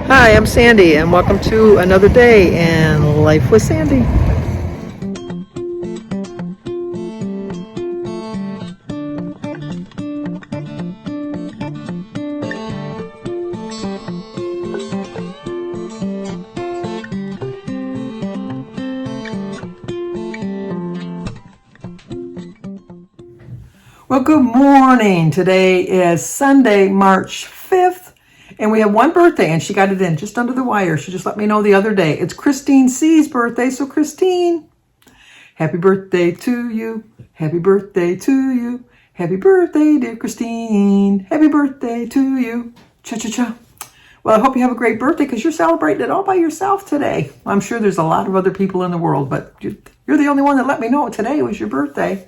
Hi, I'm Sandy, and welcome to another day in Life with Sandy. Well, good morning. Today is Sunday, March 5th, and we have one birthday, and she got it in just under the wire. She just let me know the other day. It's Christine C's birthday, so Christine, happy birthday to you. Happy birthday to you. Happy birthday, dear Christine. Happy birthday to you. Cha-cha-cha. Well, I hope you have a great birthday because you're celebrating it all by yourself today. I'm sure there's a lot of other people in the world, but you're the only one that let me know today was your birthday.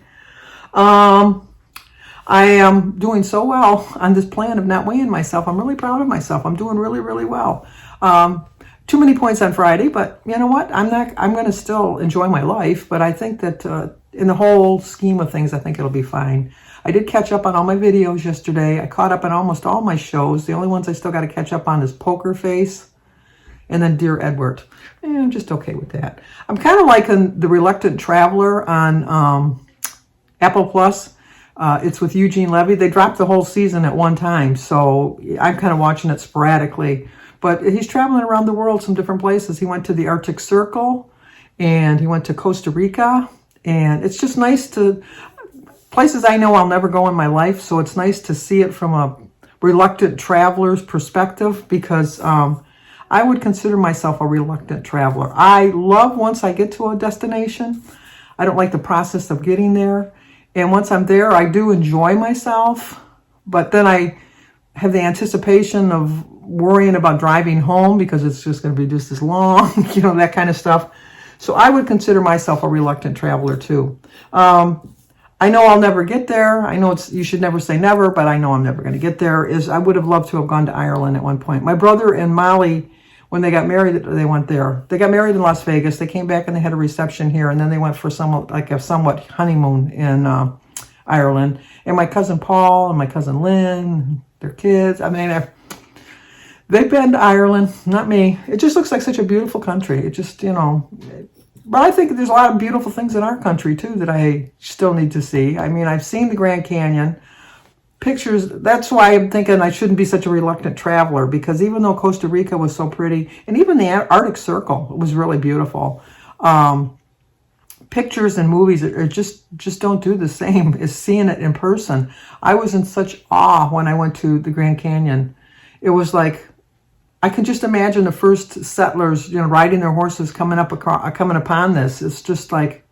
I am doing so well on this plan of not weighing myself. I'm really proud of myself. I'm doing really, really well. Too many points on Friday, but you know what? I'm going to still enjoy my life, but I think that in the whole scheme of things, I think it'll be fine. I did catch up on all my videos yesterday. I caught up on almost all my shows. The only ones I still got to catch up on is Poker Face and then Dear Edward. I'm just okay with that. I'm kind of like The Reluctant Traveler on Apple Plus. It's with Eugene Levy. They dropped the whole season at one time, so I'm kind of watching it sporadically. But he's traveling around the world, some different places. He went to the Arctic Circle, and he went to Costa Rica, and it's just nice to places I know I'll never go in my life, so it's nice to see it from a reluctant traveler's perspective because I would consider myself a reluctant traveler. I love once I get to a destination. I don't like the process of getting there. And once I'm there, I do enjoy myself, but then I have the anticipation of worrying about driving home because it's just going to be just as long, that kind of stuff. So I would consider myself a reluctant traveler too. I know I'll never get there. I know you should never say never, but I know I'm never going to get there. I would have loved to have gone to Ireland at one point. My brother and Molly, when they got married, they went there. They got married in Las Vegas. They came back and they had a reception here, and then they went for a somewhat honeymoon in Ireland. And my cousin Paul and my cousin Lynn, their kids. They've been to Ireland, not me. It just looks like such a beautiful country. It just, But I think there's a lot of beautiful things in our country, too, that I still need to see. I've seen the Grand Canyon. Pictures, that's why I'm thinking I shouldn't be such a reluctant traveler, because even though Costa Rica was so pretty, and even the Arctic Circle was really beautiful, pictures and movies are just don't do the same as seeing it in person. I was in such awe when I went to the Grand Canyon. It was like, I can just imagine the first settlers, riding their horses coming upon this. It's just like,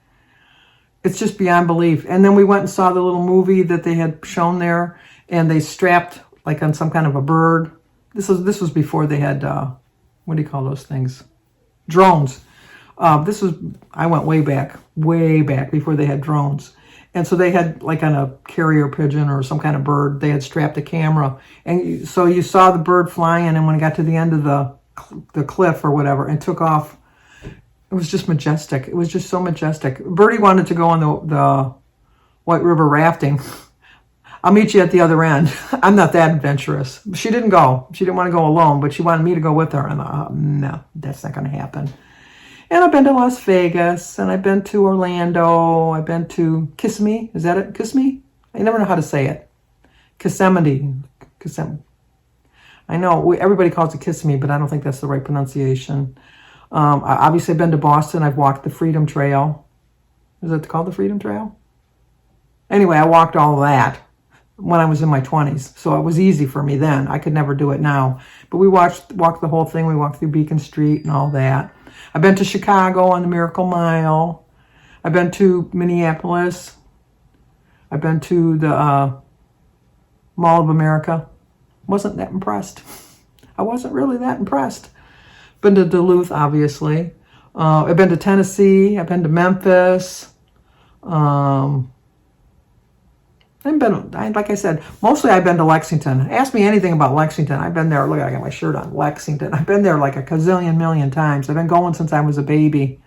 it's just beyond belief. And then we went and saw the little movie that they had shown there, and they strapped like on some kind of a bird. This was before they had what do you call those things? Drones. I went way back before they had drones. And so they had like on a carrier pigeon or some kind of bird, they had strapped a camera. And so you saw the bird flying, and when it got to the end of the cliff or whatever and took off, it was just majestic. It was just so majestic. Bertie wanted to go on the White River rafting. I'll meet you at the other end. I'm not that adventurous. She didn't go. She didn't want to go alone, but she wanted me to go with her. And I thought, no, that's not going to happen. And I've been to Las Vegas, and I've been to Orlando. I've been to Kissimmee. Is that it? Kissimmee? I never know how to say it. Kissimmee. I know everybody calls it Kissimmee, but I don't think that's the right pronunciation. Obviously, I've been to Boston. I've walked the Freedom Trail. Is it called the Freedom Trail? Anyway, I walked all of that when I was in my 20s, so it was easy for me then. I could never do it now. But we walked the whole thing. We walked through Beacon Street and all that. I've been to Chicago on the Miracle Mile. I've been to Minneapolis. I've been to the Mall of America. Wasn't that impressed. I wasn't really that impressed. Been to Duluth, obviously. I've been to Tennessee. I've been to Memphis. Like I said, mostly I've been to Lexington. Ask me anything about Lexington. I've been there. Look, I got my shirt on. Lexington. I've been there like a gazillion million times. I've been going since I was a baby.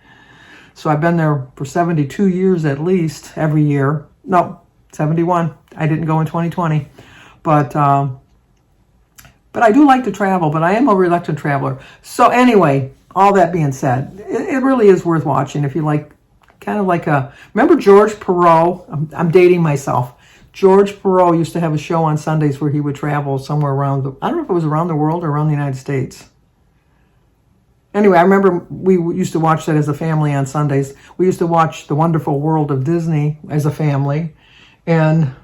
So I've been there for 72 years at least, every year. No, 71. I didn't go in 2020. But But I do like to travel, but I am a reluctant traveler. So anyway, all that being said, it really is worth watching if you like, kind of like a, remember George Perot? I'm dating myself. George Perot used to have a show on Sundays where he would travel somewhere around, I don't know if it was around the world or around the United States. Anyway, I remember we used to watch that as a family on Sundays. We used to watch The Wonderful World of Disney as a family. And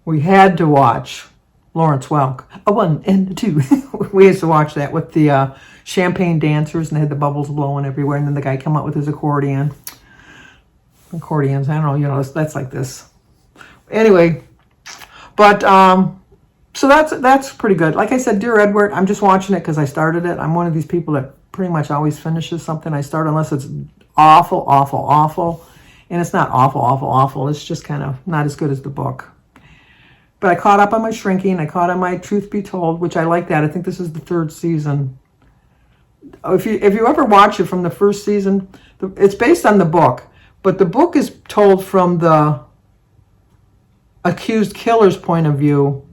we had to watch Lawrence Welk, a 1 and a 2. We used to watch that with the champagne dancers, and they had the bubbles blowing everywhere, and then the guy come out with his accordion. Accordions, I don't know, you know, that's like this. Anyway, but so that's pretty good. Like I said, Dear Edward, I'm just watching it because I started it. I'm one of these people that pretty much always finishes something I start unless it's awful, awful, awful. And it's not awful, awful, awful. It's just kind of not as good as the book. But I caught up on my Shrinking. I caught on my Truth Be Told, which I like that. I think this is the 3rd season. If you ever watch it from the 1st season, it's based on the book. But the book is told from the accused killer's point of view.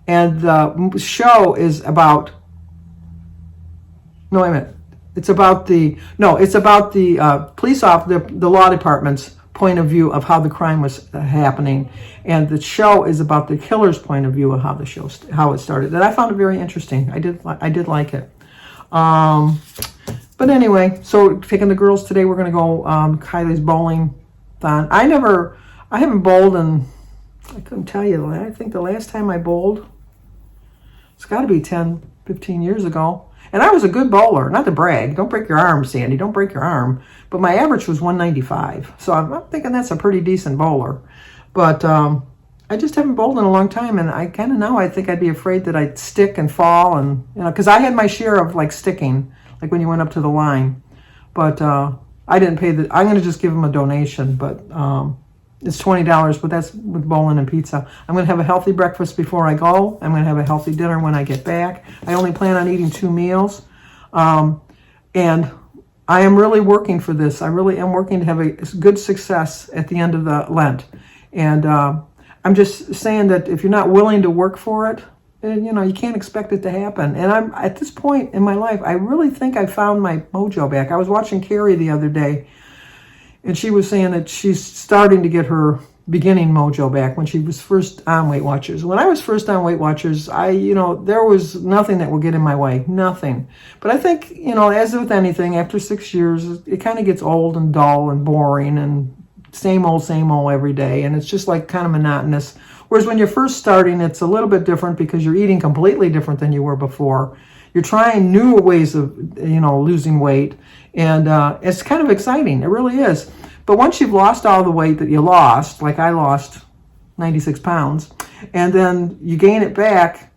And the show is about, no, wait a minute. It's about the police officer, the law department's point of view of how the crime was happening. And the show is about the killer's point of view of how it started. And I found it very interesting. I did like it. But anyway, so taking the girls today, we're going to go Kylie's bowling thon. I haven't bowled in, I couldn't tell you, I think the last time I bowled, it's got to be 10, 15 years ago. And I was a good bowler, not to brag. Don't break your arm, Sandy. Don't break your arm. But my average was 195. So I'm thinking that's a pretty decent bowler. But I just haven't bowled in a long time. And I kind of now I think I'd be afraid that I'd stick and fall. And, you know, because I had my share of like sticking, like when you went up to the line. But I didn't pay I'm going to just give them a donation. But it's $20, but that's with bowling and pizza. I'm going to have a healthy breakfast before I go. I'm going to have a healthy dinner when I get back. I only plan on eating 2 meals. And I am really working for this. I really am working to have a good success at the end of the Lent. And I'm just saying that if you're not willing to work for it, then, you know, you can't expect it to happen. And I'm at this point in my life, I really think I found my mojo back. I was watching Carrie the other day, and she was saying that she's starting to get her beginning mojo back when she was first on Weight Watchers. When I was first on Weight Watchers, there was nothing that would get in my way, nothing. But I think, you know, as with anything, after 6 years, it kind of gets old and dull and boring and same old every day. And it's just like kind of monotonous. Whereas when you're first starting, it's a little bit different because you're eating completely different than you were before. You're trying new ways of, you know, losing weight. And it's kind of exciting. It really is. But once you've lost all the weight that you lost, like I lost 96 pounds, and then you gain it back,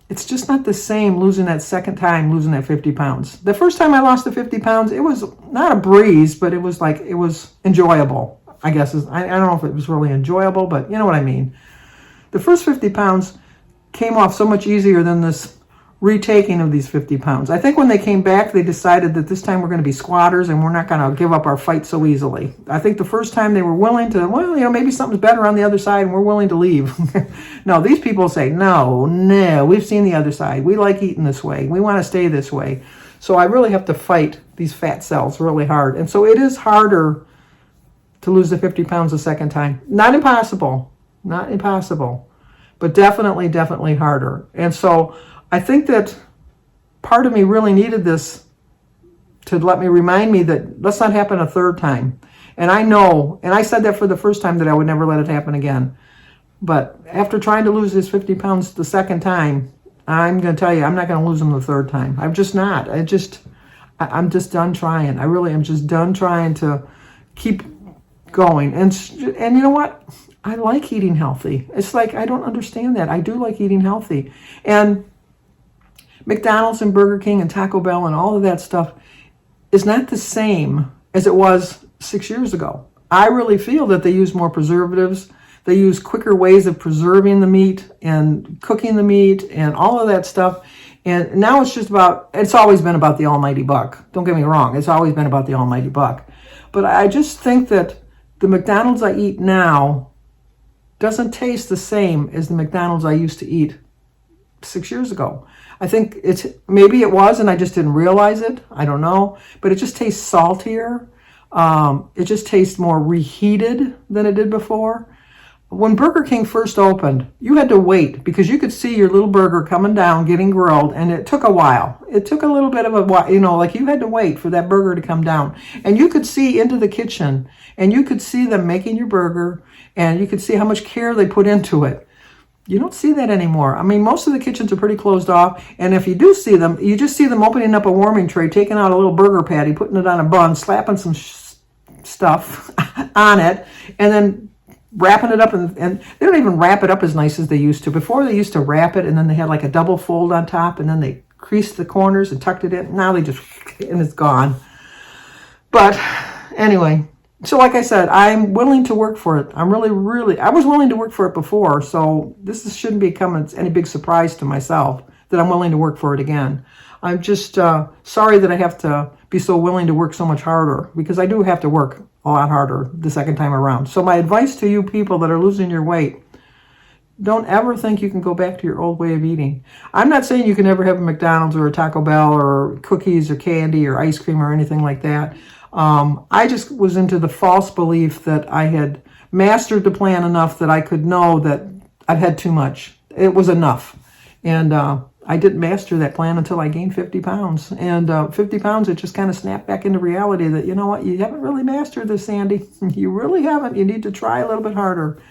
it's just not the same losing that second time, losing that 50 pounds. The first time I lost the 50 pounds, it was not a breeze, but it was enjoyable, I guess. I don't know if it was really enjoyable, but you know what I mean. The first 50 pounds came off so much easier than this retaking of these 50 pounds. I think when they came back, they decided that this time we're going to be squatters and we're not going to give up our fight so easily. I think the first time they were willing to, well, you know, maybe something's better on the other side and we're willing to leave. No, these people say, no, we've seen the other side. We like eating this way. We want to stay this way. So I really have to fight these fat cells really hard. And so it is harder to lose the 50 pounds a second time. Not impossible, but definitely harder. And so I think that part of me really needed this to let me remind me that let's not happen a third time. And I know, and I said that for the first time, that I would never let it happen again. But after trying to lose this 50 pounds the second time, I'm going to tell you, I'm not going to lose them the third time. I'm just not. I'm just done trying. I really am just done trying to keep going. And you know what? I like eating healthy. It's like, I don't understand that. I do like eating healthy. And McDonald's and Burger King and Taco Bell and all of that stuff is not the same as it was 6 years ago. I really feel that they use more preservatives. They use quicker ways of preserving the meat and cooking the meat and all of that stuff. And now it's always been about the almighty buck. Don't get me wrong. It's always been about the almighty buck. But I just think that the McDonald's I eat now doesn't taste the same as the McDonald's I used to eat 6 years ago. I think maybe it was and I just didn't realize it. I don't know. But it just tastes saltier. It just tastes more reheated than it did before. When Burger King first opened, you had to wait because you could see your little burger coming down, getting grilled, and it took a while. It took a little bit of a while, like you had to wait for that burger to come down. And you could see into the kitchen, and you could see them making your burger, and you could see how much care they put into it. You don't see that anymore. I mean, most of the kitchens are pretty closed off, and if you do see them, you just see them opening up a warming tray, taking out a little burger patty, putting it on a bun, slapping some stuff on it, and then wrapping it up, and they don't even wrap it up as nice as they used to. Before they used to wrap it, and then they had like a double fold on top, and then they creased the corners and tucked it in. Now they just, and it's gone. But anyway, so like I said, I'm willing to work for it. I was willing to work for it before, so this shouldn't become any big surprise to myself that I'm willing to work for it again. I'm just sorry that I have to be so willing to work so much harder, because I do have to work a lot harder the second time around. So my advice to you people that are losing your weight, don't ever think you can go back to your old way of eating. I'm not saying you can never have a McDonald's or a Taco Bell or cookies or candy or ice cream or anything like that. I just was into the false belief that I had mastered the plan enough that I could know that I've had too much. It was enough. And I didn't master that plan until I gained 50 pounds. And 50 pounds, it just kind of snapped back into reality that, you know what, you haven't really mastered this, Sandy. You really haven't. You need to try a little bit harder.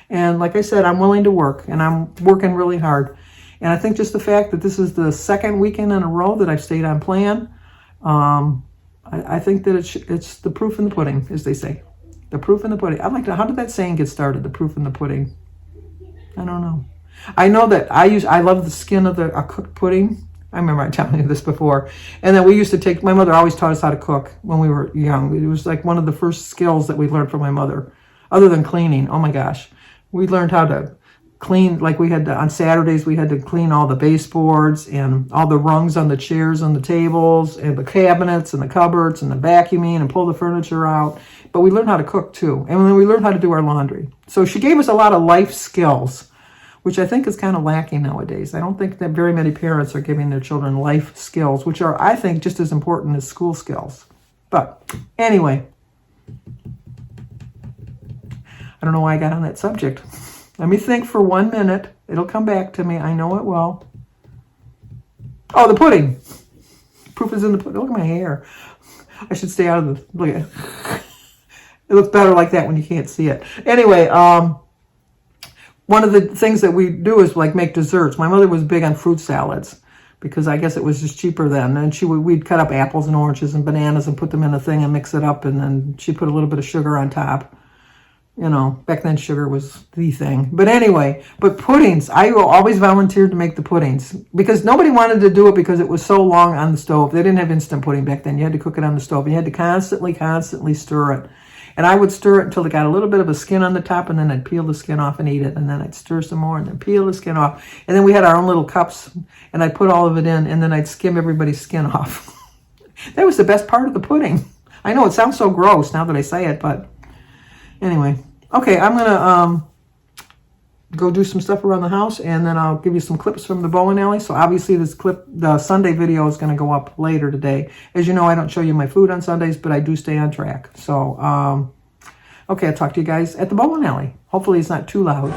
And like I said, I'm willing to work, and I'm working really hard. And I think just the fact that this is the second weekend in a row that I've stayed on plan, I think that it's the proof in the pudding, as they say. The proof in the pudding. How did that saying get started, the proof in the pudding? I don't know. I know that I love the skin of a cooked pudding. I remember telling you this before. And then we used to my mother always taught us how to cook when we were young. It was like one of the first skills that we learned from my mother, other than cleaning. Oh my gosh. We learned how to clean, like on Saturdays, we had to clean all the baseboards and all the rungs on the chairs and the tables and the cabinets and the cupboards and the vacuuming and pull the furniture out. But we learned how to cook too. And then we learned how to do our laundry. So she gave us a lot of life skills, which I think is kind of lacking nowadays. I don't think that very many parents are giving their children life skills, which are, I think, just as important as school skills. But anyway, I don't know why I got on that subject. Let me think for 1 minute. It'll come back to me. I know it will. Oh, the pudding. Proof is in the pudding. Look at my hair. I should stay out of the... Look at it. It looks better like that when you can't see it. Anyway, one of the things that we do is like make desserts. My mother was big on fruit salads because I guess it was just cheaper then. And we'd cut up apples and oranges and bananas and put them in a thing and mix it up. And then she put a little bit of sugar on top. You know, back then sugar was the thing. But anyway, puddings, I always volunteered to make the puddings because nobody wanted to do it because it was so long on the stove. They didn't have instant pudding back then. You had to cook it on the stove. You had to constantly stir it. And I would stir it until it got a little bit of a skin on the top, and then I'd peel the skin off and eat it. And then I'd stir some more and then peel the skin off. And then we had our own little cups, and I'd put all of it in, and then I'd skim everybody's skin off. That was the best part of the pudding. I know it sounds so gross now that I say it, but anyway. Okay, I'm going to go do some stuff around the house, and then I'll give you some clips from the bowling alley. So obviously the Sunday video is going to go up later today. As you know, I don't show you my food on Sundays, but I do stay on track. So, okay, I'll talk to you guys at the bowling alley. Hopefully it's not too loud.